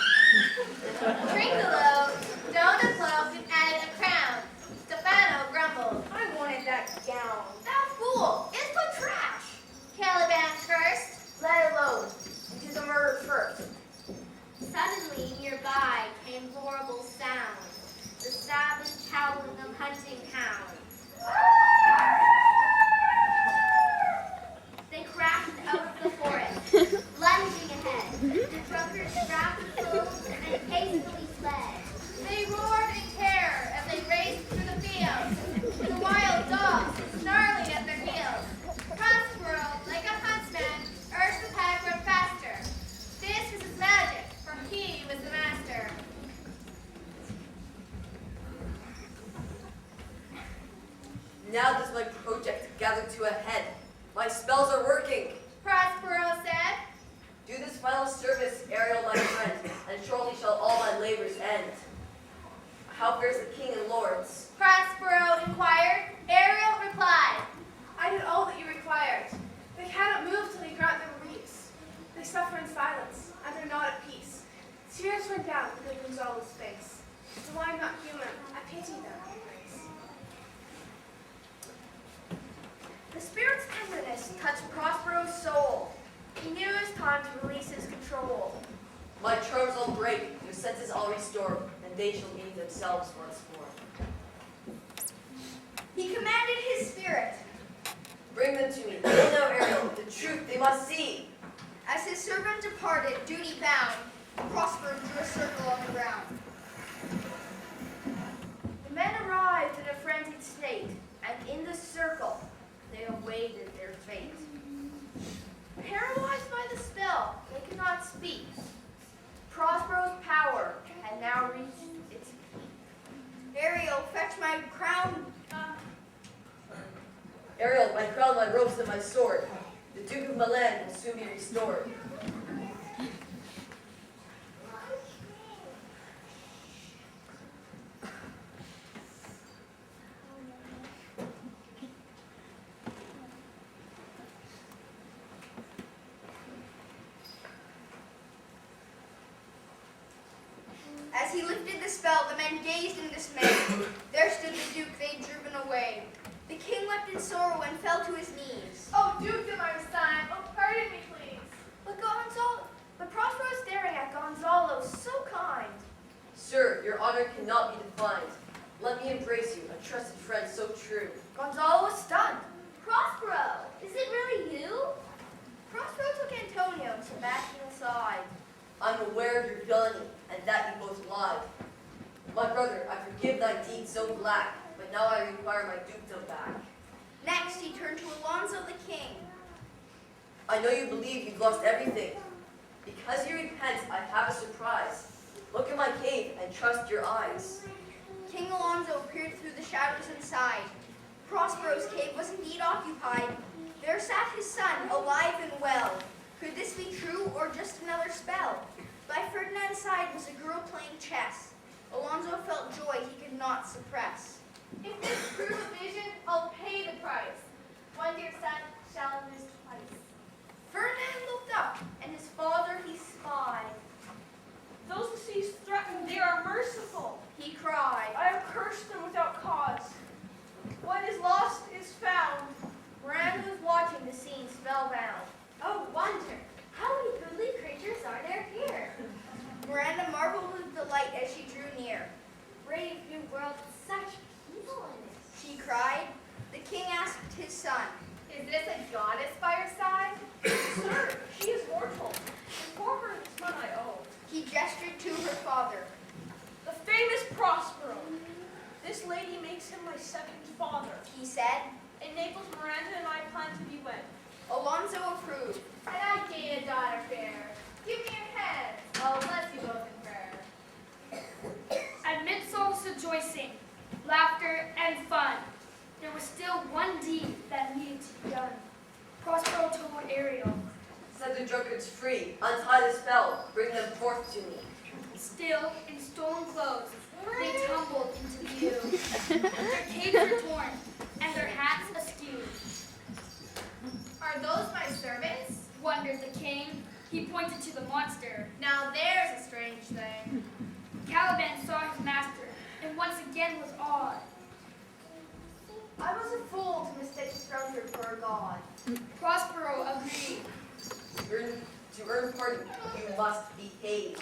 [SPEAKER 8] Drink alone, don't applaud, and added a crown. Stefano grumbled.
[SPEAKER 10] I wanted that gown.
[SPEAKER 8] Thou fool, it's but trash. Caliban first, let alone. Into the murder first.
[SPEAKER 6] Suddenly nearby came horrible sounds, the savage howling of hunting hounds. They crashed out of the forest, lunging ahead. The truckers strapped the clothes and hastily fled.
[SPEAKER 8] They roared in terror as they raced through the fields, the wild dogs snarling at their heels. Prospero, like a huntsman, urged the pack run faster. This was his magic, for he was the master.
[SPEAKER 9] Now does my project gather to a head. My spells are working.
[SPEAKER 8] Prospero said.
[SPEAKER 9] Do this final service, Ariel, my friend, and shortly shall all my labors end. How fares the king and lords?
[SPEAKER 8] Prospero inquired. Ariel replied. I did all that you required. They cannot move till you grant their release. They suffer in silence, and are not at peace. Tears run down the good Gonzalo's face. Though I am not human, I pity them in grace.
[SPEAKER 10] The spirit's tenderness touched Prospero's soul. He knew it was time to release his control.
[SPEAKER 9] My charms I'll break, their senses I'll restore, and they shall be themselves once more.
[SPEAKER 10] He commanded his spirit.
[SPEAKER 9] Bring them to me. They know, Ariel, the truth they must see.
[SPEAKER 10] As his servant departed, duty bound, Prospero drew a circle on the ground. The men arrived in a frenzied state, and in the circle, they awaited their fate. Paralyzed by the spell, they could not speak. Prospero's power had now reached its peak. Ariel, fetch my crown.
[SPEAKER 9] Ariel, my crown, my robes, and my sword. The Duke of Milan will soon be restored.
[SPEAKER 10] fell, the men gazed in dismay. There stood the Duke they'd driven away. The king wept in sorrow and fell to his knees.
[SPEAKER 8] Oh, Dukedom, our son, oh, pardon me, please.
[SPEAKER 6] But Prospero is staring at Gonzalo, so kind.
[SPEAKER 9] Sir, your honor cannot be defined. Let me embrace you, a trusted friend so true.
[SPEAKER 6] Gonzalo was stunned.
[SPEAKER 10] Prospero, is it really you? Prospero took Antonio and Sebastian aside.
[SPEAKER 9] I'm aware of your villainy, and that you both lied. My brother, I forgive thy deed so black, but now I require my dukedom back.
[SPEAKER 10] Next, he turned to Alonso the king.
[SPEAKER 9] I know you believe you've lost everything. Because you repent, I have a surprise. Look at my cave and trust your eyes.
[SPEAKER 10] King Alonso peered through the shadows inside. Prospero's cave was indeed occupied. There sat his son, alive and well. Could this be true or just another spell? By Ferdinand's side was a girl playing chess. Alonso felt joy he could not suppress.
[SPEAKER 8] If this prove a vision, I'll pay the price. One dear son shall lose twice.
[SPEAKER 6] Ferdinand looked up, and his father he spied.
[SPEAKER 7] Those the seas threaten, they are merciful.
[SPEAKER 10] He cried.
[SPEAKER 7] I have cursed them without cause. What is lost is found.
[SPEAKER 6] Miranda was watching the scene spellbound.
[SPEAKER 11] Oh, wonder, how many goodly creatures are there here?
[SPEAKER 10] Miranda marveled with delight as she drew near.
[SPEAKER 11] Brave new world with such people in it.
[SPEAKER 10] She cried. The king asked his son.
[SPEAKER 8] Is this a goddess by your side?
[SPEAKER 7] Sir, she is mortal. And for her this one I owe.
[SPEAKER 10] He gestured to her father.
[SPEAKER 7] The famous Prospero. This lady makes him my second father.
[SPEAKER 10] He said.
[SPEAKER 7] In Naples, Miranda and I plan to be wed.
[SPEAKER 10] Alonso approved.
[SPEAKER 8] And I gain a daughter fair. Give me your hand. I'll bless you both in prayer.
[SPEAKER 3] Amidst all this rejoicing, laughter, and fun, there was still one deed that needed to be done. Prospero told Ariel.
[SPEAKER 9] Set the drunkards free, untie the spell, bring them forth to me.
[SPEAKER 3] Still, in stolen clothes, they tumbled into view. Their capes were torn, and their hats askew.
[SPEAKER 8] Are those my servants?
[SPEAKER 3] Wondered the king. He pointed to the monster.
[SPEAKER 8] Now there's a strange thing.
[SPEAKER 3] Caliban saw his master, and once again was awed.
[SPEAKER 8] I was a fool to mistake a drunkard for a god.
[SPEAKER 3] Prospero agreed.
[SPEAKER 9] To earn pardon, you must behave.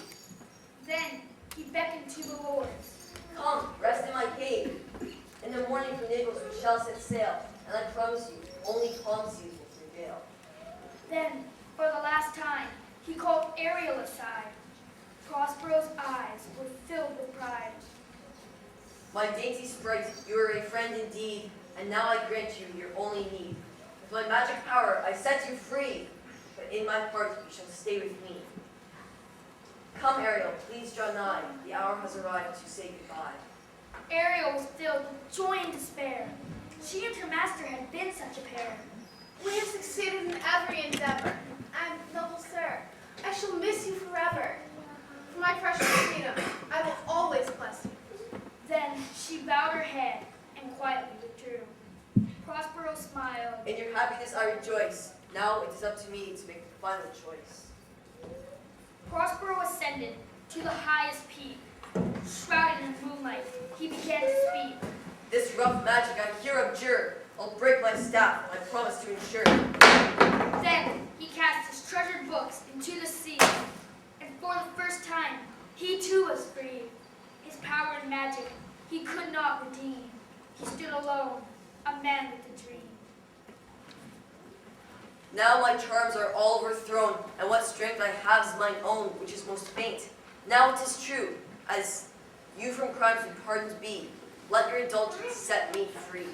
[SPEAKER 3] Then he beckoned to the lords.
[SPEAKER 9] Come, rest in my cave. In the morning from Naples we shall set sail, and I promise you, only calm seas will prevail.
[SPEAKER 3] Then, for the last time, he called Ariel aside. Prospero's eyes were filled with pride.
[SPEAKER 9] My dainty sprite, you are a friend indeed, and now I grant you your only need. With my magic power, I set you free, but in my heart you shall stay with me. Come, Ariel, please draw nigh. The hour has arrived to say goodbye.
[SPEAKER 3] Ariel was filled with joy and despair. She and her master had been such a pair.
[SPEAKER 8] We have succeeded in every endeavor. And, noble sir, I shall miss you forever. For my precious freedom, I will always bless you.
[SPEAKER 3] Then she bowed her head and quietly withdrew. Prospero smiled.
[SPEAKER 9] In your happiness I rejoice. Now it is up to me to make the final choice.
[SPEAKER 3] Prospero ascended to the highest peak. Shrouded in moonlight, he began to speak.
[SPEAKER 9] This rough magic I here abjure. I'll break my staff, I promise to ensure.
[SPEAKER 3] Then he cast his treasured books into the sea, and for the first time, he too was free. His power and magic he could not redeem. He stood alone, a man with a dream.
[SPEAKER 9] Now my charms are all overthrown, and what strength I have is mine own, which is most faint. Now it is true, as you from crimes would pardoned be, let your indulgence set me free.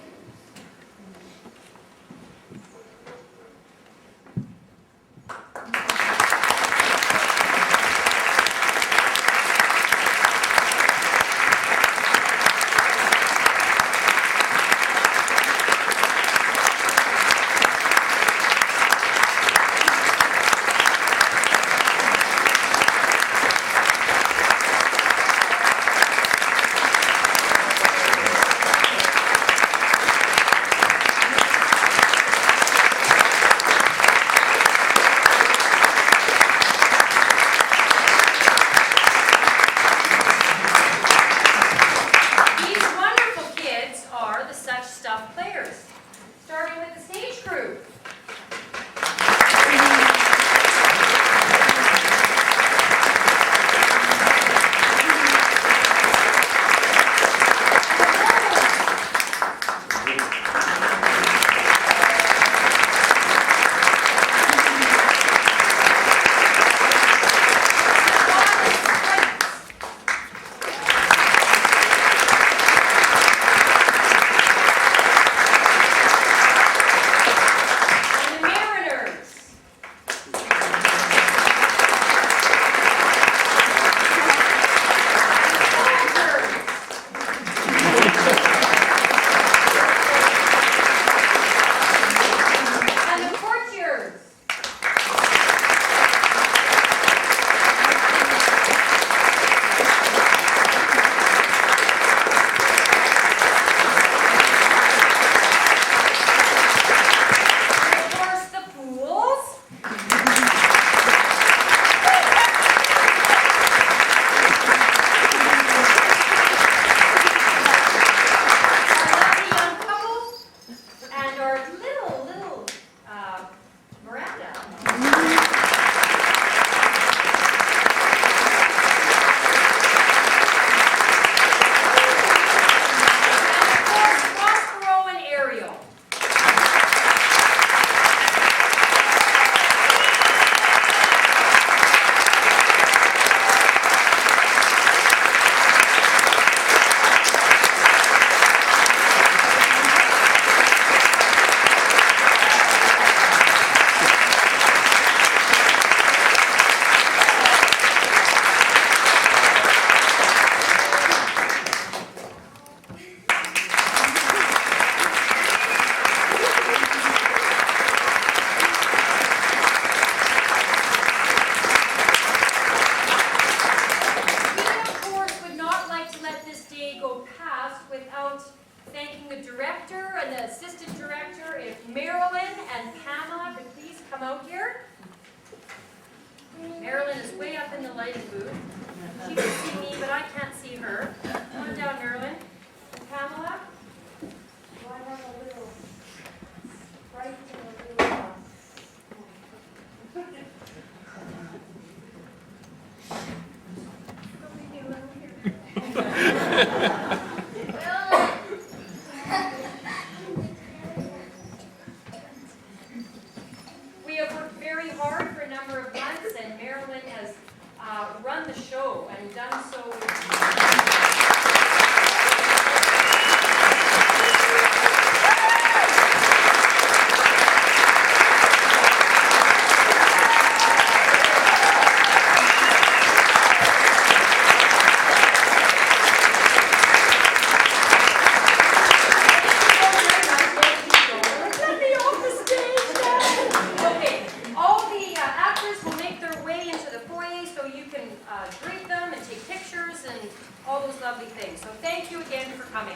[SPEAKER 2] about thanking the director and the assistant director. If Marilyn and Pamela could please come out here. Marilyn is way up in the lighting booth. She can see me, but I can't see her. Come on down, Marilyn. And Pamela? Do I have a little sprite and a little... We have worked very hard for a number of months, and Marilyn has run the show and done so. Greet them and take pictures and all those lovely things. So thank you again for coming.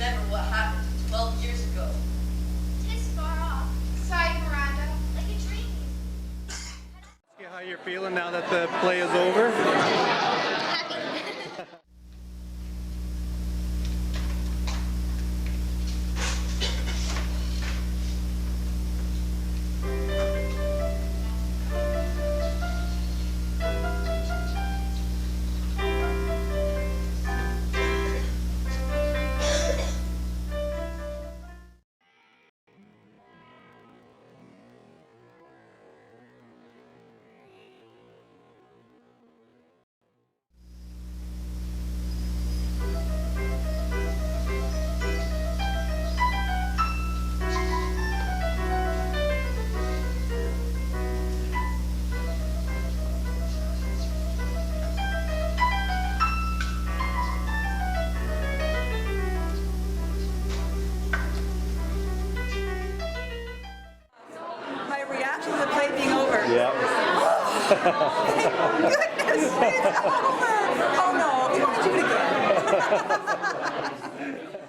[SPEAKER 9] remember what happened 12 years ago
[SPEAKER 12] feeling now that the play is over?
[SPEAKER 5] My reaction to the play being over.
[SPEAKER 12] Yeah.
[SPEAKER 5] Goodness, it's over. Oh no, you want to do it again.